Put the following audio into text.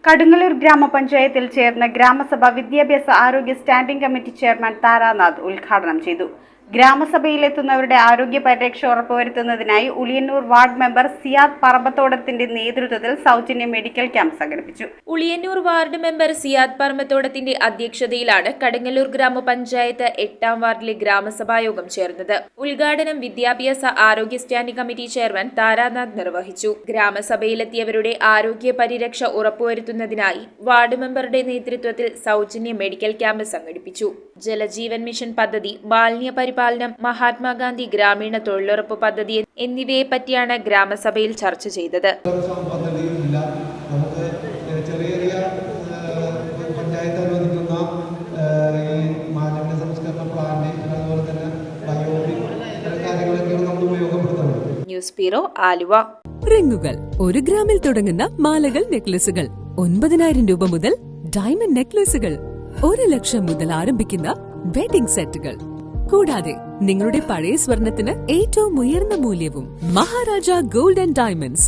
കടുങ്ങല്ലൂർ ഗ്രാമപഞ്ചായത്തിൽ ചേർന്ന ഗ്രാമസഭ വിദ്യാഭ്യാസ ആരോഗ്യ സ്റ്റാൻഡിംഗ് കമ്മിറ്റി ചെയർമാൻ താരാനാഥ് ഉദ്ഘാടനം ചെയ്തു. ഗ്രാമസഭയിലെത്തുന്നവരുടെ ആരോഗ്യ പരിരക്ഷ ഉറപ്പുവരുത്തുന്നതിനായി ഉളിയന്നൂർ വാർഡ് മെമ്പർ സിയാദ് പറമ്പത്തോടത്തിന്റെ നേതൃത്വത്തിൽ സൗജന്യ മെഡിക്കൽ ക്യാമ്പ് സംഘടിപ്പിച്ചു. ഉളിയന്നൂർ വാർഡ് മെമ്പർ സിയാദ് പറമ്പത്തോടത്തിന്റെ അധ്യക്ഷതയിലാണ് കടുങ്ങല്ലൂർ ഗ്രാമപഞ്ചായത്ത് 8ാം വാർഡിലെ ഗ്രാമസഭായോഗം ചേർന്നത്. ഉദ്ഘാടനം വിദ്യാഭ്യാസ ആരോഗ്യ സ്റ്റാൻഡിംഗ് കമ്മിറ്റി ചെയർമാൻ താരാനാഥ് നിർവഹിച്ചു. ഗ്രാമസഭയിലെത്തിയവരുടെ ആരോഗ്യ പരിരക്ഷ ഉറപ്പുവരുത്തുന്നതിനായി വാർഡ് മെമ്പറുടെ നേതൃത്വത്തിൽ സൗജന്യ മെഡിക്കൽ ക്യാമ്പ് സംഘടിപ്പിച്ചു. ജലജീവൻ മിഷൻ പദ്ധതി, മാലിന്യ പരിപാലനം, മഹാത്മാഗാന്ധി ഗ്രാമീണ തൊഴിലുറപ്പ് പദ്ധതി എന്നിവയെ പറ്റിയാണ് ഗ്രാമസഭയിൽ ചർച്ച ചെയ്തത്. News bureau, Aluva. റിങ്ങുകൾ 1 ഗ്രാമിൽ തുടങ്ങുന്ന മാലകൾ, നെക്ലസുകൾ 9,000 രൂപ മുതൽ ഡയമണ്ട് നെക്ലസുകൾ 1 ലക്ഷം മുതൽ ആരംഭിക്കുന്ന വെഡിംഗ് സെറ്റുകൾ, കൂടാതെ നിങ്ങളുടെ പഴയ സ്വർണത്തിന് ഏറ്റവും ഉയർന്ന മൂല്യവും മഹാരാജ ഗോൾഡ് ആൻഡ് ഡയമണ്ട്സ്